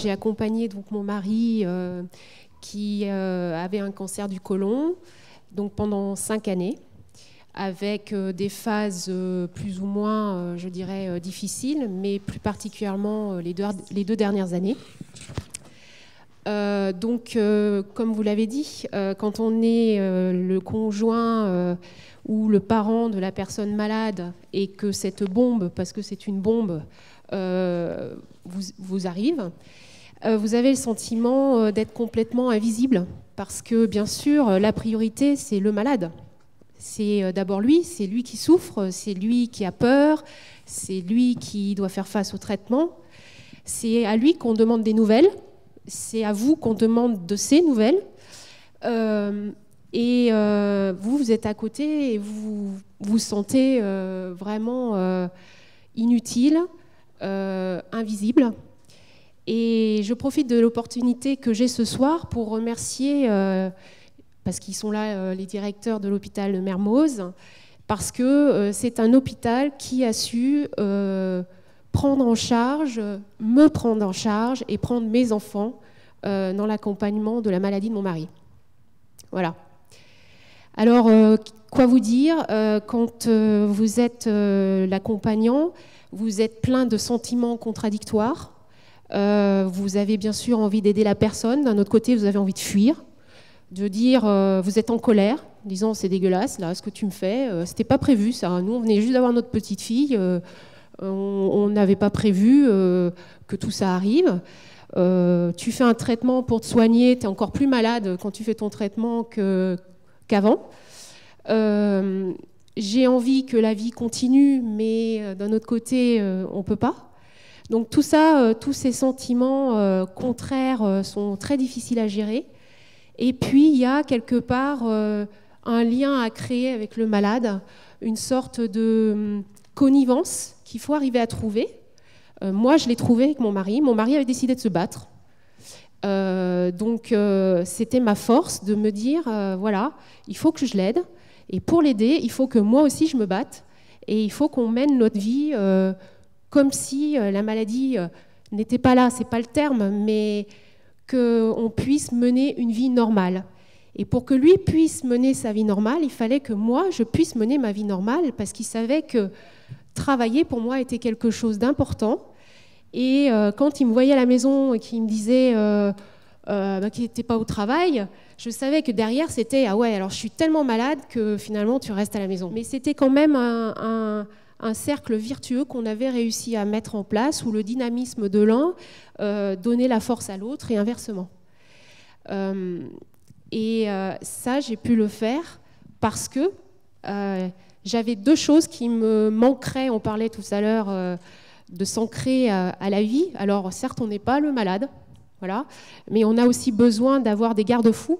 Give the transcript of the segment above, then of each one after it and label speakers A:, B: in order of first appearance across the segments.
A: j'ai accompagné donc mon mari qui avait un cancer du côlon, donc pendant 5 années, avec des phases plus ou moins, je dirais, difficiles, mais plus particulièrement les deux dernières années. Donc, comme vous l'avez dit, quand on est le conjoint ou le parent de la personne malade et que cette bombe, parce que c'est une bombe, vous arrive, vous avez le sentiment d'être complètement invisible parce que, bien sûr, la priorité, c'est le malade. C'est d'abord lui, c'est lui qui souffre, c'est lui qui a peur, c'est lui qui doit faire face au traitement. C'est à lui qu'on demande des nouvelles. C'est à vous qu'on demande de ces nouvelles. Vous êtes à côté et vous vous sentez vraiment inutile, invisible. Et je profite de l'opportunité que j'ai ce soir pour remercier, parce qu'ils sont là, les directeurs de l'hôpital de Mermoz, parce que c'est un hôpital qui a su prendre en charge, me prendre en charge et prendre mes enfants dans l'accompagnement de la maladie de mon mari. Voilà. Alors, quoi vous dire quand vous êtes l'accompagnant, vous êtes plein de sentiments contradictoires. Vous avez bien sûr envie d'aider la personne. D'un autre côté, vous avez envie de fuir, de dire vous êtes en colère, en disant c'est dégueulasse, là, ce que tu me fais, c'était pas prévu ça. Nous, on venait juste d'avoir notre petite fille. On n'avait pas prévu que tout ça arrive. Tu fais un traitement pour te soigner, tu es encore plus malade quand tu fais ton traitement qu'avant. J'ai envie que la vie continue, mais d'un autre côté, on ne peut pas. Donc tout ça, tous ces sentiments contraires sont très difficiles à gérer. Et puis, il y a quelque part un lien à créer avec le malade, une sorte de connivence qu'il faut arriver à trouver. Moi, je l'ai trouvé avec mon mari. Mon mari avait décidé de se battre. Donc, c'était ma force de me dire, voilà, il faut que je l'aide. Et pour l'aider, il faut que moi aussi, je me batte. Et il faut qu'on mène notre vie comme si la maladie n'était pas là. Ce n'est pas le terme, mais qu'on puisse mener une vie normale. Et pour que lui puisse mener sa vie normale, il fallait que moi, je puisse mener ma vie normale, parce qu'il savait que travailler, pour moi, était quelque chose d'important. Et quand il me voyait à la maison et qu'il me disait qu'il n'était pas au travail, je savais que derrière, c'était « Ah ouais, alors je suis tellement malade que finalement, tu restes à la maison ». Mais c'était quand même un cercle vertueux qu'on avait réussi à mettre en place, où le dynamisme de l'un donnait la force à l'autre et inversement. Ça, j'ai pu le faire parce que j'avais deux choses qui me manqueraient. On parlait tout à l'heure de s'ancrer à la vie. Alors certes, on n'est pas le malade, voilà, mais on a aussi besoin d'avoir des garde-fous.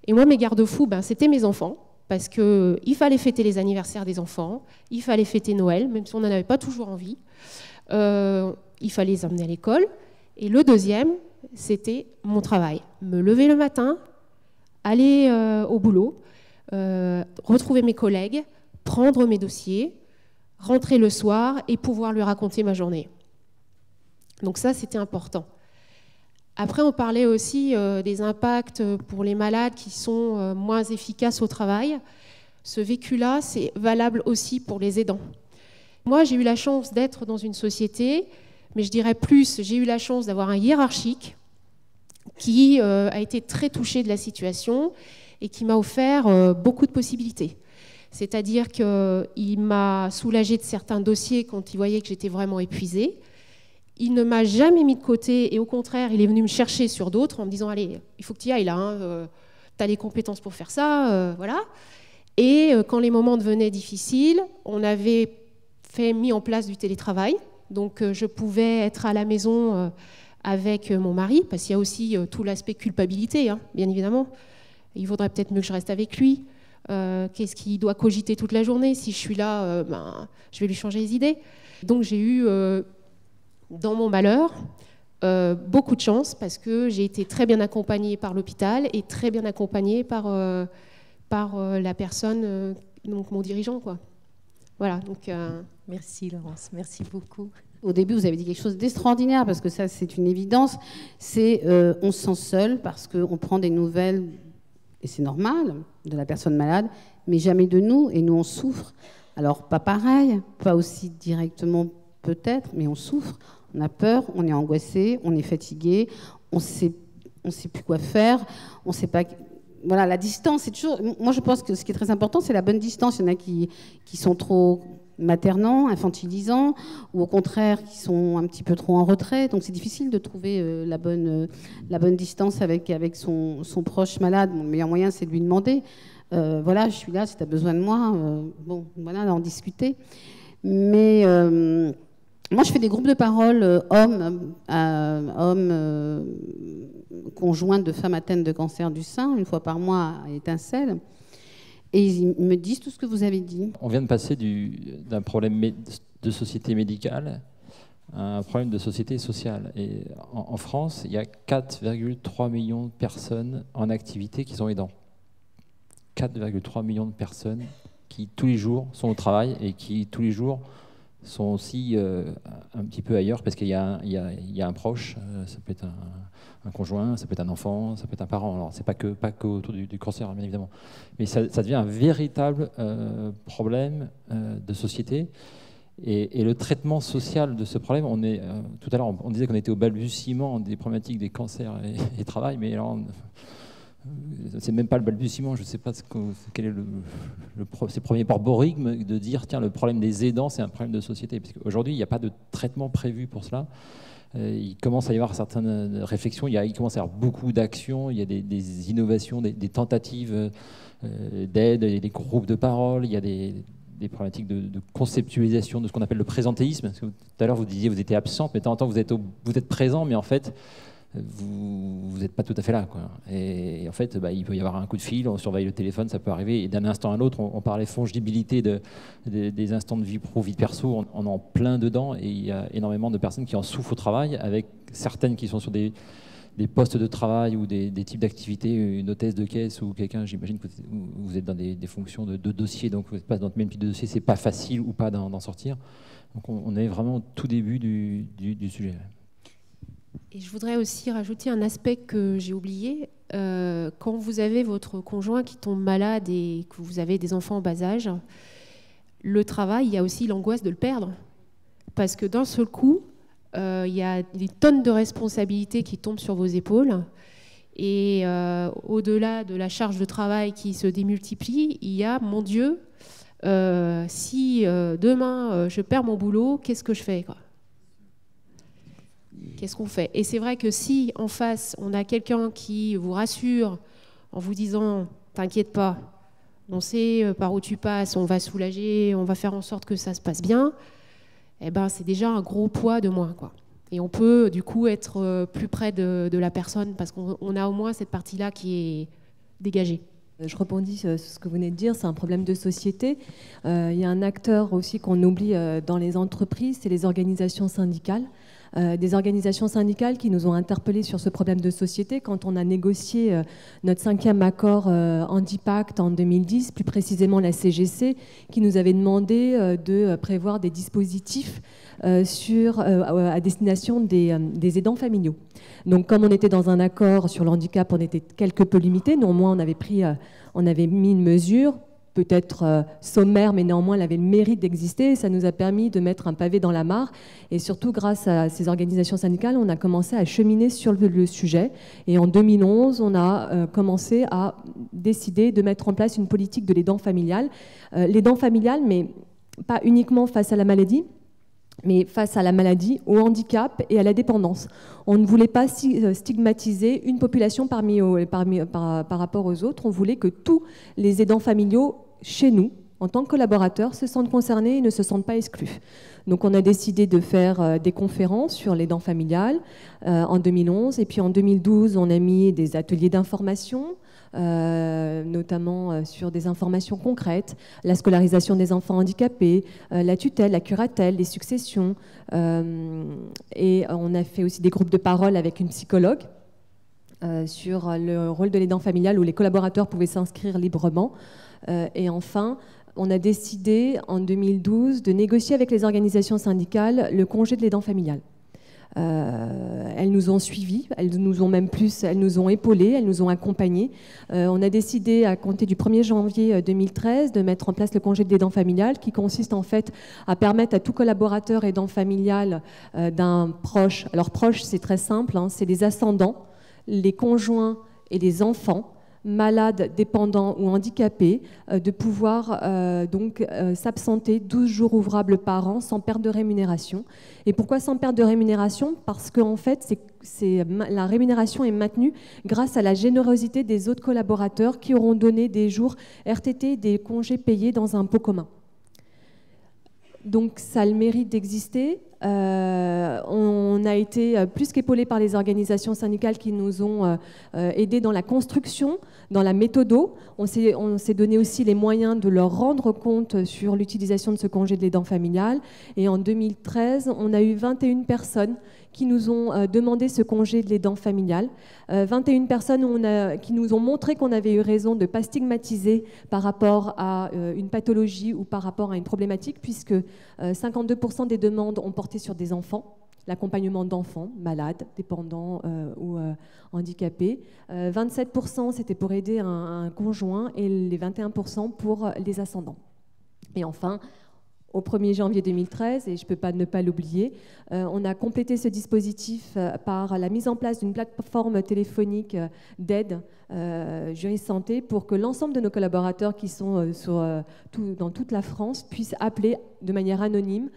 A: Et moi, mes garde-fous, c'était mes enfants, parce qu'il fallait fêter les anniversaires des enfants, il fallait fêter Noël, même si on n'en avait pas toujours envie. Il fallait les emmener à l'école. Et le deuxième, c'était mon travail. Me lever le matin, aller au boulot, retrouver mes collègues, prendre mes dossiers, rentrer le soir et pouvoir lui raconter ma journée. Donc ça, c'était important. Après, on parlait aussi des impacts pour les malades qui sont moins efficaces au travail. Ce vécu-là, c'est valable aussi pour les aidants. Moi, j'ai eu la chance d'être dans une société, mais je dirais plus, j'ai eu la chance d'avoir un hiérarchique qui a été très touché de la situation et qui m'a offert beaucoup de possibilités. C'est-à-dire qu'il m'a soulagée de certains dossiers quand il voyait que j'étais vraiment épuisée. Il ne m'a jamais mis de côté et au contraire, il est venu me chercher sur d'autres en me disant « Allez, il faut que tu y ailles là, tu as les compétences pour faire ça, voilà ». Et quand les moments devenaient difficiles, on avait mis en place du télétravail. Donc je pouvais être à la maison avec mon mari, parce qu'il y a aussi tout l'aspect culpabilité, hein, bien évidemment. Il vaudrait peut-être mieux que je reste avec lui. Qu'est-ce qu'il doit cogiter toute la journée? Si je suis là, je vais lui changer les idées. Donc j'ai eu, dans mon malheur, beaucoup de chance, parce que j'ai été très bien accompagnée par l'hôpital et très bien accompagnée par la personne, donc mon dirigeant, quoi. Voilà, donc...
B: Merci Laurence, merci beaucoup. Au début, vous avez dit quelque chose d'extraordinaire, parce que ça, c'est une évidence. C'est on se sent seul parce qu'on prend des nouvelles, et c'est normal, de la personne malade, mais jamais de nous, et nous, on souffre. Alors, pas pareil, pas aussi directement peut-être, mais on souffre, on a peur, on est angoissé, on est fatigué, on sait plus quoi faire, on sait pas... Voilà, la distance, c'est toujours... Moi, je pense que ce qui est très important, c'est la bonne distance. Il y en a qui sont trop maternants, infantilisants, ou au contraire, qui sont un petit peu trop en retrait. Donc, c'est difficile de trouver la bonne distance avec son proche malade. Bon, le meilleur moyen, c'est de lui demander, voilà, je suis là, si tu as besoin de moi, bon, voilà, d'en discuter. Mais... moi, je fais des groupes de parole hommes conjoints de femmes atteintes de cancer du sein, une fois par mois à Étincelle. Et ils me disent tout ce que vous avez dit.
C: On vient de passer d'un problème de société médicale à un problème de société sociale. Et en France, il y a 4,3 millions de personnes en activité qui sont aidants. 4,3 millions de personnes qui, tous les jours, sont au travail et qui, tous les jours, sont aussi un petit peu ailleurs parce qu'il y a un proche, ça peut être un conjoint, ça peut être un enfant, ça peut être un parent. Alors c'est pas que autour du cancer, bien évidemment, mais ça devient un véritable problème de société. Et le traitement social de ce problème, tout à l'heure on disait qu'on était au balbutiement des problématiques des cancers et travail, mais alors c'est même pas le balbutiement, je ne sais pas quel est ces premiers borborigmes de dire tiens, le problème des aidants c'est un problème de société, parce qu'aujourd'hui il n'y a pas de traitement prévu pour cela. Il commence à y avoir certaines réflexions, il commence à y avoir beaucoup d'actions, il y a des innovations, des tentatives d'aide, des groupes de parole, il y a des problématiques de conceptualisation de ce qu'on appelle le présentéisme. Parce que tout à l'heure vous disiez vous étiez absent, mais de temps en temps vous êtes présent, mais en fait vous n'êtes pas tout à fait là, quoi. Et en fait, il peut y avoir un coup de fil, on surveille le téléphone, ça peut arriver, et d'un instant à l'autre, on parlait fongibilité des instants de vie pro, vie perso, on est en plein dedans, et il y a énormément de personnes qui en souffrent au travail, avec certaines qui sont sur des postes de travail ou des types d'activités, une hôtesse de caisse ou quelqu'un, j'imagine que vous êtes dans des fonctions de dossier, donc vous n'êtes pas dans le même type de dossier, c'est pas facile ou pas d'en sortir. Donc on est vraiment au tout début du sujet.
A: Et je voudrais aussi rajouter un aspect que j'ai oublié. Quand vous avez votre conjoint qui tombe malade et que vous avez des enfants en bas âge, le travail, il y a aussi l'angoisse de le perdre. Parce que d'un seul coup, il y a des tonnes de responsabilités qui tombent sur vos épaules. Et au-delà de la charge de travail qui se démultiplie, il y a, mon Dieu, si demain je perds mon boulot, qu'est-ce que je fais, quoi ? Qu'est-ce qu'on fait? Et c'est vrai que si en face, on a quelqu'un qui vous rassure en vous disant « t'inquiète pas, on sait par où tu passes, on va soulager, on va faire en sorte que ça se passe bien », eh ben, c'est déjà un gros poids de moins, quoi. Et on peut du coup être plus près de la personne parce qu'on a au moins cette partie-là qui est dégagée.
D: Je rebondis sur ce que vous venez de dire, c'est un problème de société. Il y a un acteur aussi qu'on oublie dans les entreprises, c'est les organisations syndicales. Des organisations syndicales qui nous ont interpellés sur ce problème de société quand on a négocié notre 5e accord Handipact en 2010, plus précisément la CGC, qui nous avait demandé de prévoir des dispositifs à destination des aidants familiaux. Donc comme on était dans un accord sur le handicap, on était quelque peu limité, néanmoins on avait mis une mesure peut-être sommaire, mais néanmoins elle avait le mérite d'exister. Ça nous a permis de mettre un pavé dans la mare. Et surtout, grâce à ces organisations syndicales, on a commencé à cheminer sur le sujet. Et en 2011, on a commencé à décider de mettre en place une politique de l'aidant familial. L'aidant familial, mais pas uniquement face à la maladie, mais face à la maladie, au handicap et à la dépendance. On ne voulait pas stigmatiser une population par rapport aux autres. On voulait que tous les aidants familiaux, chez nous, en tant que collaborateurs, se sentent concernés et ne se sentent pas exclus. Donc on a décidé de faire des conférences sur l'aidant familial en 2011. Et puis en 2012, on a mis des ateliers d'information, notamment sur des informations concrètes, la scolarisation des enfants handicapés, la tutelle, la curatelle, les successions. Et on a fait aussi des groupes de parole avec une psychologue sur le rôle de l'aidant familial où les collaborateurs pouvaient s'inscrire librement. Et enfin, on a décidé en 2012 de négocier avec les organisations syndicales le congé de l'aidant familial. Elles nous ont suivis, elles nous ont épaulés, elles nous ont accompagnés. On a décidé à compter du 1er janvier 2013 de mettre en place le congé de l'aidant familial qui consiste en fait à permettre à tout collaborateur aidant familial d'un proche, alors proche c'est très simple, hein, c'est les ascendants, les conjoints et les enfants, malades, dépendants ou handicapés, de pouvoir s'absenter 12 jours ouvrables par an sans perte de rémunération. Et pourquoi sans perte de rémunération? Parce qu'en fait, la rémunération est maintenue grâce à la générosité des autres collaborateurs qui auront donné des jours RTT, des congés payés dans un pot commun. Donc ça a le mérite d'exister. On a été plus qu'épaulés par les organisations syndicales qui nous ont aidés dans la construction, dans la méthodo. On s'est donné aussi les moyens de leur rendre compte sur l'utilisation de ce congé de l'aidant familial. Et en 2013, on a eu 21 personnes qui nous ont demandé ce congé de l'aidant familial. 21 personnes qui nous ont montré qu'on avait eu raison de ne pas stigmatiser par rapport à une pathologie ou par rapport à une problématique, puisque 52% des demandes ont porté sur des enfants, l'accompagnement d'enfants malades, dépendants ou handicapés. 27% c'était pour aider un conjoint et les 21% pour les ascendants. Et enfin, au 1er janvier 2013, et je ne peux pas ne pas l'oublier, on a complété ce dispositif par la mise en place d'une plateforme téléphonique d'aide Juris Santé pour que l'ensemble de nos collaborateurs qui sont dans toute la France puissent appeler de manière anonyme,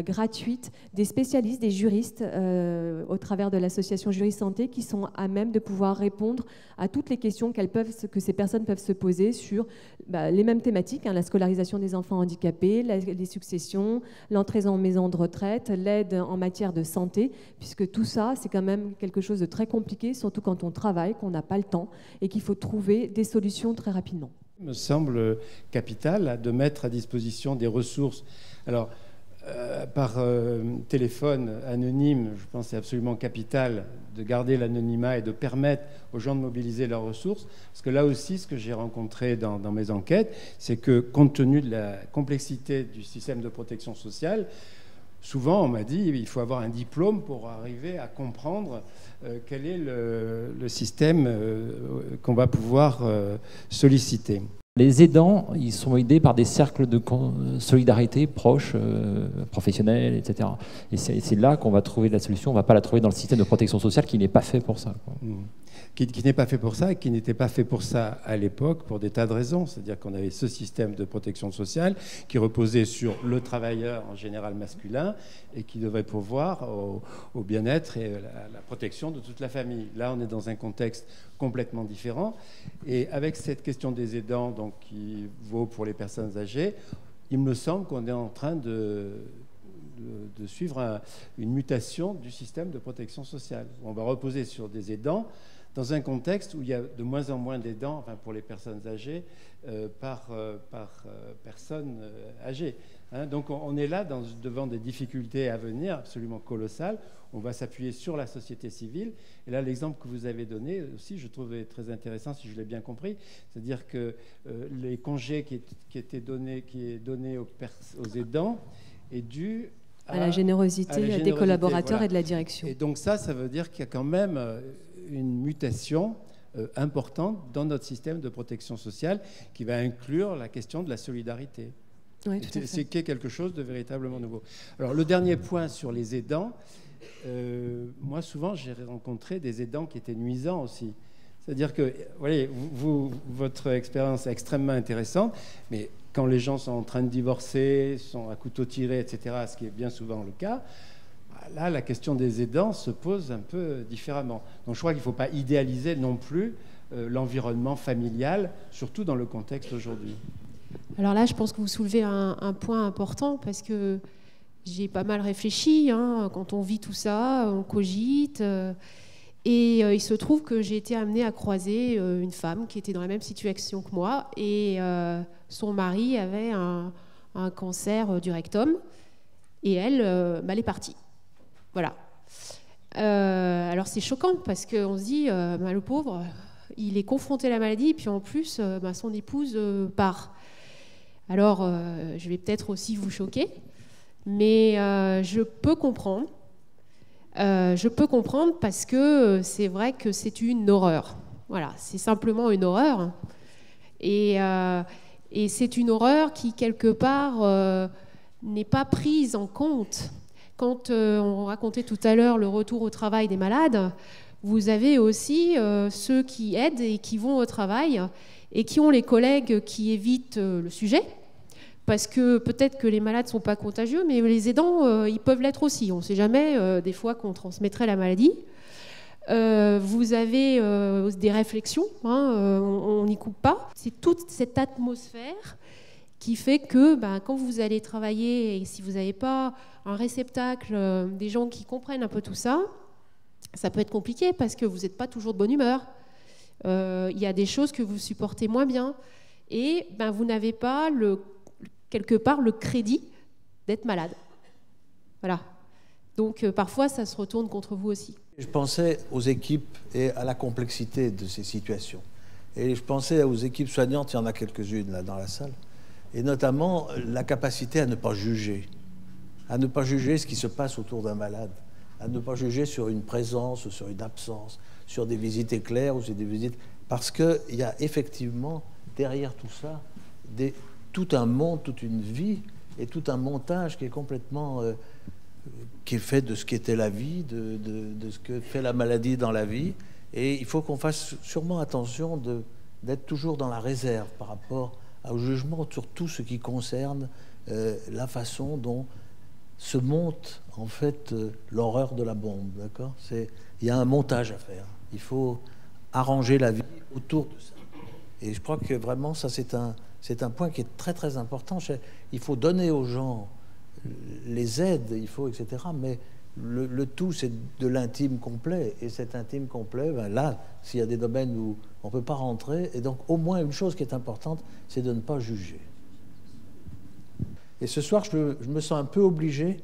D: gratuite, des spécialistes, des juristes au travers de l'association Juris Santé qui sont à même de pouvoir répondre à toutes les questions que ces personnes peuvent se poser sur les mêmes thématiques, hein, la scolarisation des enfants handicapés, les successions, l'entrée en maison de retraite, l'aide en matière de santé, puisque tout ça, c'est quand même quelque chose de très compliqué, surtout quand on travaille, qu'on n'a pas le temps et qu'il faut trouver des solutions très rapidement.
E: Il me semble capital de mettre à disposition des ressources. Alors, par téléphone anonyme, je pense que c'est absolument capital de garder l'anonymat et de permettre aux gens de mobiliser leurs ressources. Parce que là aussi, ce que j'ai rencontré dans mes enquêtes, c'est que compte tenu de la complexité du système de protection sociale, souvent on m'a dit qu'il faut avoir un diplôme pour arriver à comprendre quel est le système qu'on va pouvoir solliciter.
C: Les aidants, ils sont aidés par des cercles de solidarité proches, professionnels, etc. Et c'est là qu'on va trouver la solution. On ne va pas la trouver dans le système de protection sociale qui n'est pas fait pour ça, quoi.
E: Qui n'est pas fait pour ça et qui n'était pas fait pour ça à l'époque pour des tas de raisons. C'est-à-dire qu'on avait ce système de protection sociale qui reposait sur le travailleur en général masculin et qui devait pourvoir au bien-être et la protection de toute la famille. Là, on est dans un contexte complètement différent. Et avec cette question des aidants, donc, qui vaut pour les personnes âgées, il me semble qu'on est en train de suivre une mutation du système de protection sociale. On va reposer sur des aidants dans un contexte où il y a de moins en moins d'aidants, enfin pour les personnes âgées, par personne âgée. Hein, donc on est là devant des difficultés à venir absolument colossales. On va s'appuyer sur la société civile. Et là, l'exemple que vous avez donné aussi, je trouvais très intéressant, si je l'ai bien compris. C'est-à-dire que les congés qui est donné aux aidants est dû
D: à la générosité des collaborateurs, voilà, et de la direction.
E: Et donc ça veut dire qu'il y a quand même une mutation importante dans notre système de protection sociale qui va inclure la question de la solidarité.
D: Oui, tout à fait.
E: C'est quelque chose de véritablement nouveau. Alors le dernier point sur les aidants, moi souvent j'ai rencontré des aidants qui étaient nuisants aussi. C'est-à-dire que, voyez, votre expérience est extrêmement intéressante, mais quand les gens sont en train de divorcer, sont à couteau tiré, etc., ce qui est bien souvent le cas, là, la question des aidants se pose un peu différemment. Donc je crois qu'il ne faut pas idéaliser non plus l'environnement familial, surtout dans le contexte aujourd'hui.
A: Alors là, je pense que vous soulevez un point important, parce que j'ai pas mal réfléchi. Hein, quand on vit tout ça, on cogite. Et il se trouve que j'ai été amenée à croiser une femme qui était dans la même situation que moi. Et son mari avait un cancer du rectum. Et elle est partie. Voilà. Alors c'est choquant parce qu'on se dit, le pauvre, il est confronté à la maladie, et puis en plus, son épouse part. Alors, je vais peut-être aussi vous choquer, mais je peux comprendre. Je peux comprendre parce que c'est vrai que c'est une horreur. Voilà, c'est simplement une horreur. Et c'est une horreur qui, quelque part, n'est pas prise en compte. Quand on racontait tout à l'heure le retour au travail des malades, vous avez aussi ceux qui aident et qui vont au travail et qui ont les collègues qui évitent le sujet. Parce que peut-être que les malades ne sont pas contagieux, mais les aidants, ils peuvent l'être aussi. On ne sait jamais, des fois, qu'on transmettrait la maladie. Vous avez des réflexions, hein, on n'y coupe pas. C'est toute cette atmosphère qui fait que quand vous allez travailler, et si vous n'avez pas un réceptacle, des gens qui comprennent un peu tout ça, ça peut être compliqué parce que vous n'êtes pas toujours de bonne humeur. Il y a des choses que vous supportez moins bien. Et vous n'avez pas quelque part le crédit d'être malade. Voilà. Donc parfois, ça se retourne contre vous aussi.
F: Je pensais aux équipes et à la complexité de ces situations. Et je pensais aux équipes soignantes, il y en a quelques-unes là dans la salle, et notamment la capacité à ne pas juger ce qui se passe autour d'un malade, à ne pas juger sur une présence ou sur une absence, sur des visites éclairs ou sur des visites... Parce qu'il y a effectivement, derrière tout ça, tout un monde, toute une vie et tout un montage qui est complètement... qui est fait de ce qu'était la vie, de ce que fait la maladie dans la vie. Et il faut qu'on fasse sûrement attention d'être toujours dans la réserve par rapport au jugement sur tout ce qui concerne la façon dont se monte en fait l'horreur de la bombe. D'accord ? Il y a un montage à faire. Il faut arranger la vie autour de ça. Et je crois que vraiment, ça c'est un point qui est très très important. Il faut donner aux gens les aides, il faut, etc. Mais le tout, c'est de l'intime complet. Et cet intime complet, là, s'il y a des domaines où on ne peut pas rentrer, et donc au moins une chose qui est importante, c'est de ne pas juger. Et ce soir, je me sens un peu obligé,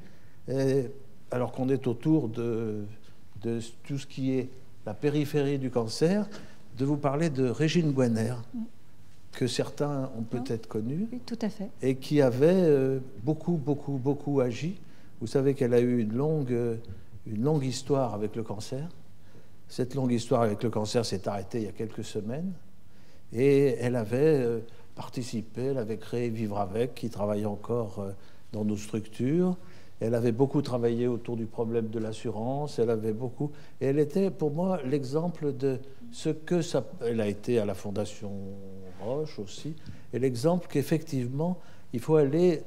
F: alors qu'on est autour de tout ce qui est la périphérie du cancer, de vous parler de Régine Gwenner, que certains ont peut-être connue,
G: oui, tout à fait,
F: et qui avait beaucoup agi. Vous savez qu'elle a eu une longue histoire avec le cancer. Cette longue histoire avec le cancer s'est arrêtée il y a quelques semaines, et elle avait participé, elle avait créé Vivre Avec, qui travaille encore dans nos structures. Elle avait beaucoup travaillé autour du problème de l'assurance, et elle était pour moi l'exemple de ce que ça... Elle a été à la Fondation Roche aussi, et l'exemple qu'effectivement, il faut aller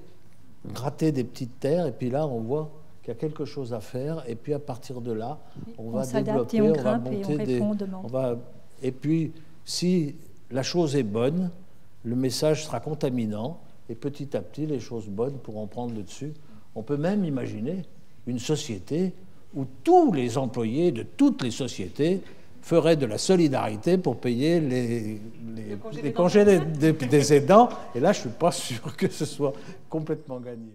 F: gratter des petites terres, et puis là, on voit qu'il y a quelque chose à faire, et puis à partir de là, on va développer,
G: et on
F: va
G: grimpe
F: monter
G: et on répond
F: et puis, si la chose est bonne, le message sera contaminant, et petit à petit, les choses bonnes pourront prendre le dessus. On peut même imaginer une société où tous les employés de toutes les sociétés feraient de la solidarité pour payer les congés des aidants. Et là, je ne suis pas sûr que ce soit complètement gagné.